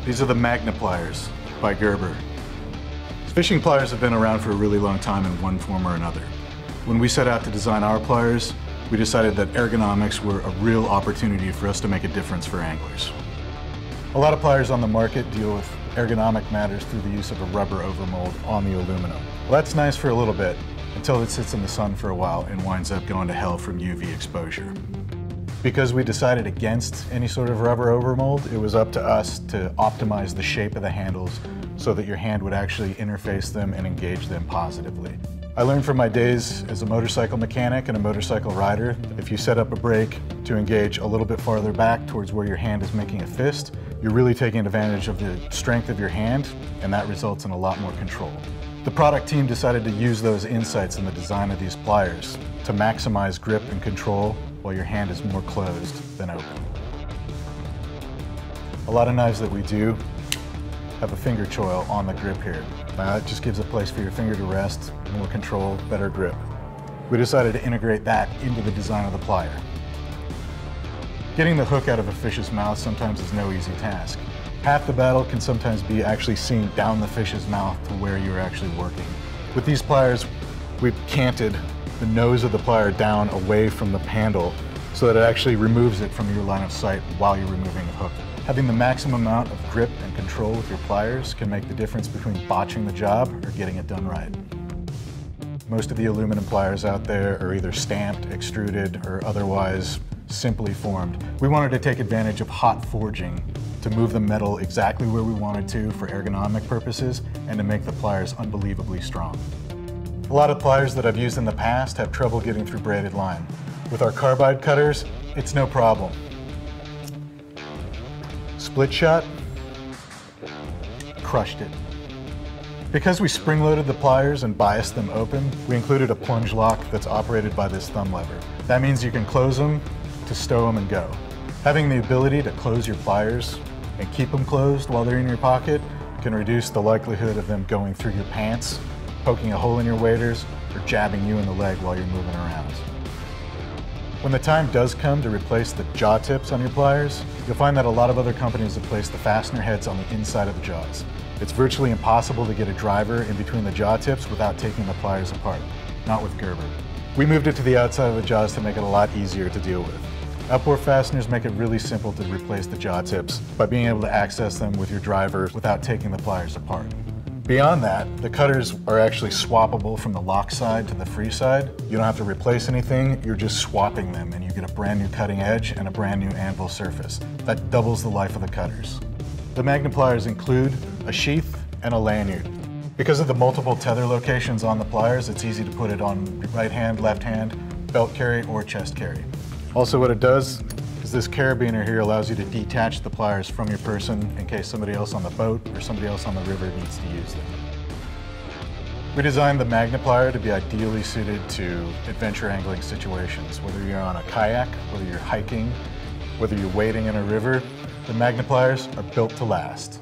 These are the Magna pliers by Gerber. Fishing pliers have been around for a really long time in one form or another. When we set out to design our pliers, we decided that ergonomics were a real opportunity for us to make a difference for anglers. A lot of pliers on the market deal with ergonomic matters through the use of a rubber overmold on the aluminum. Well, that's nice for a little bit, until it sits in the sun for a while and winds up going to hell from UV exposure. Because we decided against any sort of rubber overmold, it was up to us to optimize the shape of the handles so that your hand would actually interface them and engage them positively. I learned from my days as a motorcycle mechanic and a motorcycle rider, if you set up a brake to engage a little bit farther back towards where your hand is making a fist, you're really taking advantage of the strength of your hand, and that results in a lot more control. The product team decided to use those insights in the design of these pliers to maximize grip and control while your hand is more closed than open. A lot of knives that we do have a finger choil on the grip here. It just gives a place for your finger to rest, more control, better grip. We decided to integrate that into the design of the plier. Getting the hook out of a fish's mouth sometimes is no easy task. Half the battle can sometimes be actually seeing down the fish's mouth to where you're actually working. With these pliers, we've canted the nose of the plier down away from the handle so that it actually removes it from your line of sight while you're removing the hook. Having the maximum amount of grip and control with your pliers can make the difference between botching the job or getting it done right. Most of the aluminum pliers out there are either stamped, extruded, or otherwise simply formed. We wanted to take advantage of hot forging to move the metal exactly where we wanted to for ergonomic purposes and to make the pliers unbelievably strong. A lot of pliers that I've used in the past have trouble getting through braided line. With our carbide cutters, it's no problem. Split shot, crushed it. Because we spring-loaded the pliers and biased them open, we included a plunge lock that's operated by this thumb lever. That means you can close them to stow them and go. Having the ability to close your pliers and keep them closed while they're in your pocket can reduce the likelihood of them going through your pants, poking a hole in your waders, or jabbing you in the leg while you're moving around. When the time does come to replace the jaw tips on your pliers, you'll find that a lot of other companies have placed the fastener heads on the inside of the jaws. It's virtually impossible to get a driver in between the jaw tips without taking the pliers apart, not with Gerber. We moved it to the outside of the jaws to make it a lot easier to deal with. Upward fasteners make it really simple to replace the jaw tips by being able to access them with your driver without taking the pliers apart. Beyond that, the cutters are actually swappable from the lock side to the free side. You don't have to replace anything, you're just swapping them and you get a brand new cutting edge and a brand new anvil surface. That doubles the life of the cutters. The Magna pliers include a sheath and a lanyard. Because of the multiple tether locations on the pliers, it's easy to put it on right hand, left hand, belt carry, or chest carry. Also what it does is this carabiner here allows you to detach the pliers from your person in case somebody else on the boat or somebody else on the river needs to use them. We designed the Magna plier to be ideally suited to adventure angling situations. Whether you're on a kayak, whether you're hiking, whether you're wading in a river, the Magna pliers are built to last.